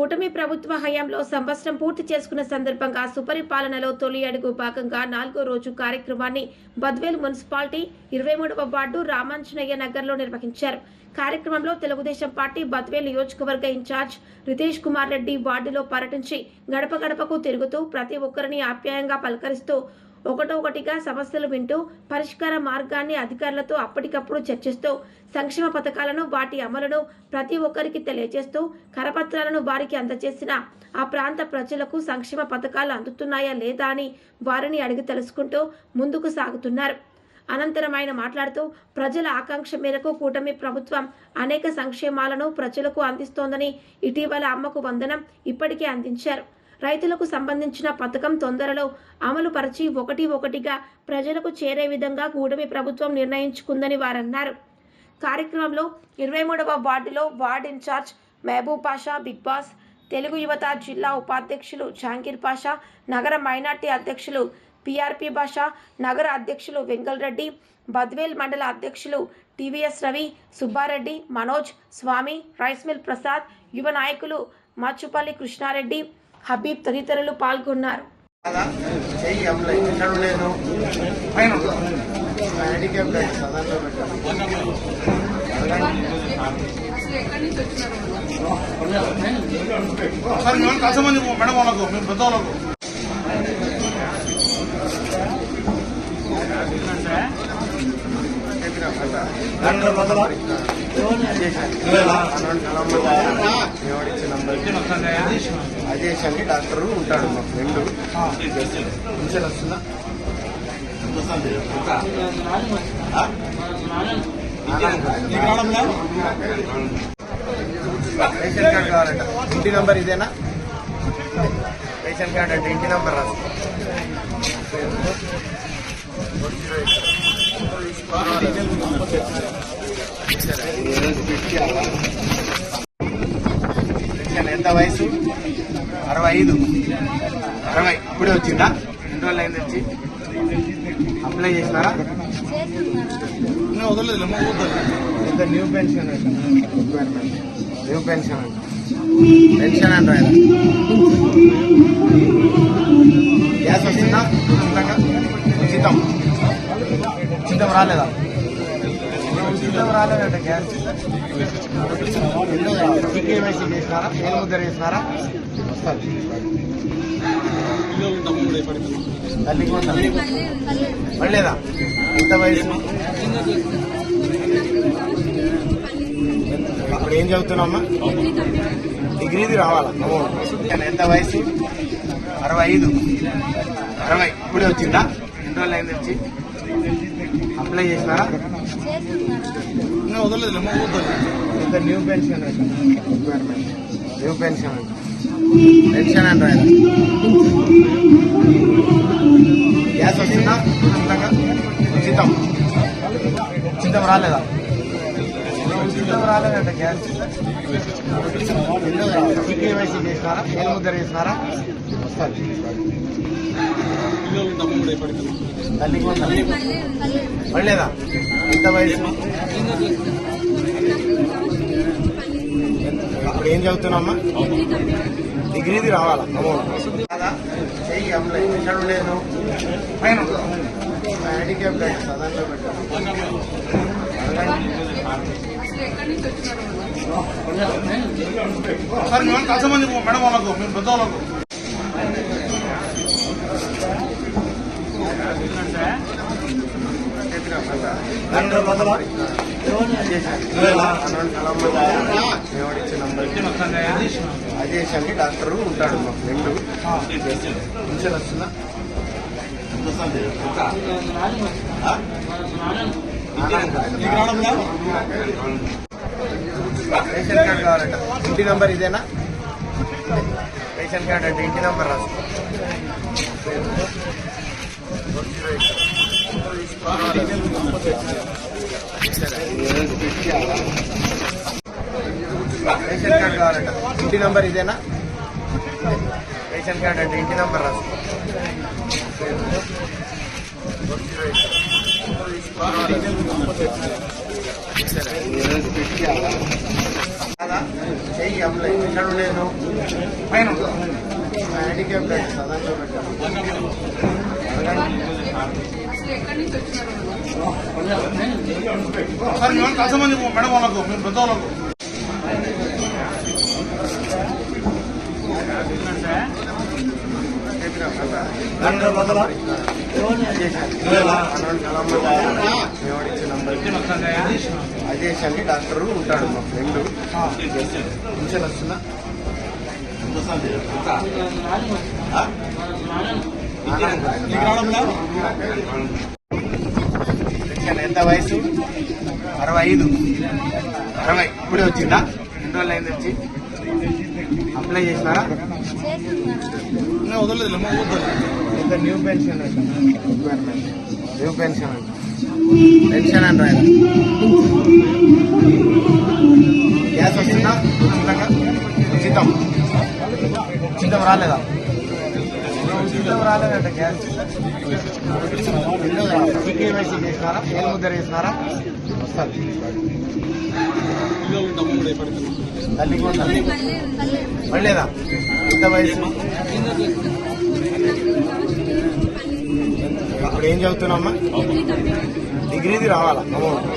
కూటమి ప్రభుత్వ హయాంలో సంవత్సరం పూర్తి చేసుకున్న సందర్భంగా సుపరిపాలనలో తొలి అడుగు భాగంగా 4వ రోజు కార్యక్రమాన్ని బద్వేల్ మున్సిపాలిటీ 23వ వార్డు రామాంజనేయ నగర్లో నిర్వహించారు. కార్యక్రమంలో తెలుగుదేశం పార్టీ బద్వేల్ నియోజకవర్గ ఇన్ఛార్జ్ రితేష్ కుమార్ రెడ్డి వార్డులో పర్యటించి గడప గడపకు తిరుగుతూ ప్రతి ఒక్కరిని ఆప్యాయంగా పలకరిస్తూ ఒకటొకటిగా సమస్యలు వింటూ పరిష్కార మార్గాన్ని అధికారులతో అప్పటికప్పుడు చర్చిస్తూ సంక్షేమ పథకాలను వాటి అమలును ప్రతి ఒక్కరికి తెలియజేస్తూ కరపత్రాలను వారికి అందజేసిన ఆ ప్రాంత ప్రజలకు సంక్షేమ పథకాలు అందుతున్నాయా లేదా అని వారిని అడిగి తెలుసుకుంటూ ముందుకు సాగుతున్నారు. అనంతరం ఆయన మాట్లాడుతూ ప్రజల ఆకాంక్ష మేరకు కూటమి ప్రభుత్వం అనేక సంక్షేమాలను ప్రజలకు అందిస్తోందని, ఇటీవల అమ్మకు వందనం ఇప్పటికే అందించారు. రైతులకు సంబంధించిన పథకం తొందరలో అమలు పరిచి ఒకటిగా ప్రజలకు చేరే విధంగా కూటమి ప్రభుత్వం నిర్ణయించుకుందని వారన్నారు. కార్యక్రమంలో 23వ వార్డులో ward in charge Mahaboob Pasha, big boss, Telugu యువత జిల్లా ఉపాధ్యక్షులు జహాంగీర్ పాషా, నగర మైనార్టీ అధ్యక్షులు పిఆర్పి భాషా, నగర అధ్యక్షులు వెంగల్ రెడ్డి, బద్వేల్ మండల అధ్యక్షులు టీవీఎస్ రవి, సుబ్బారెడ్డి, మనోజ్, స్వామి, రైస్ మిల్ ప్రసాద్, యువ నాయకులు మచ్చుపల్లి కృష్ణారెడ్డి, హబీబ్ తదితరులు పాల్గొన్నారు. అజేష్ అని డాక్టర్ ఉంటాడు, మా ఫ్రెండ్. పెన్షన్ వస్తుందా? రేషన్ కార్డు కావాలంట. ఇంటి నంబర్ ఇదేనా? రేషన్ కార్డు అంటే ఇంటి నంబర్ రాదు. ఎంత వయసు? 65. ఇప్పుడే వచ్చిందా? 2 రోజులు అయింది వచ్చి. అప్లై చేసినారా? వదలలేదు. ఇంత న్యూ పెన్షన్ అంట. న్యూ పెన్షన్ అంట. పెన్షన్ అంట. గ్యాస్ వస్తుందా? ఉచితం. ఉచితం రాలేదా? ఉచితం రాలేదంట గ్యాస్. కేవైసీ చేసినారా? ఏం ముద్ర చేసినారా? వస్తుంది. తల్లికి పడలేదా? ఎంత వయసు? ఇప్పుడు ఏం చదువుతున్నామ్మా? డిగ్రీది రావాలా? ఎంత వయసు? 65. ఇప్పుడే వచ్చిందా? 2 రోజులు అయింది వచ్చి. అప్లై చేసినారా? వదలలేదు. ఇంత న్యూ పెన్షన్ అంట. న్యూ పెన్షన్ అంట. పెన్షన్ అంట. గ్యాస్ వస్తుందా? ఉచితం. ఉచితం రాలేదా? ఉచితం రాలేదంట గ్యాస్. కేవైసీ చేసినారా? ఏం ముద్ర చేసినారా? వస్తుంది. తల్లికి పడలేదా? ఎంత వయసు? ఇప్పుడు ఏం చదువుతున్నామ్మా? డిగ్రీది రావాలా? చెయ్యి అప్లై. ఎక్కడ లేదు పైన హ్యాండిక్యాప్ దాంట్లో పెట్టాలి. కష్టమంది మేడం వాళ్ళకు, మేము పెద్దవాళ్ళకు. అజేష్ అని డాక్టర్ ఉంటాడు, మా ఫ్రెండ్. పెన్షన్ వస్తుందా? రేషన్ కార్డు కావాలంట. ఇంటి నంబర్ ఇదేనా? రేషన్ కార్డు అంటే ఇంటి నంబర్ రాదు. రేషన్ కార్డు కావాలంట. ఇంటి నంబర్ ఇదేనా? రేషన్ కార్డు అంటే ఇంటి నంబర్ రాదు. చెయ్యి అప్లై. ఎక్కడ లేదు జీకే బ్లడ్ సదాశివ సార్ మేము కష్టమంది మేడం వాళ్ళకు మేము పెద్దవాళ్ళకు అజేష్ అని డాక్టర్ ఉంటాడు మా ఫ్రెండ్ పెన్షన్ వస్తుందా పెన్షన్ ఎంత వయసు 65 ఇప్పుడే వచ్చిందా 2 రోజులు అయింది వచ్చి అప్లై చేసినారా వదలలేదు ఇంకా new pension new pension pension అని రాయన గ్యాస్ వస్తుందా ఉచితంగా ఉచితం రాలేదా ఉచితం రాలేదంట గ్యాస్ కేవైసీ చేసినారా ఏం ముద్ర చేసినారా వస్తుంది తల్లికి పడలేదా ఎంత వయసు ఇప్పుడు ఏం చదువుతున్నామ్మా డిగ్రీది రావాలా అమౌంట్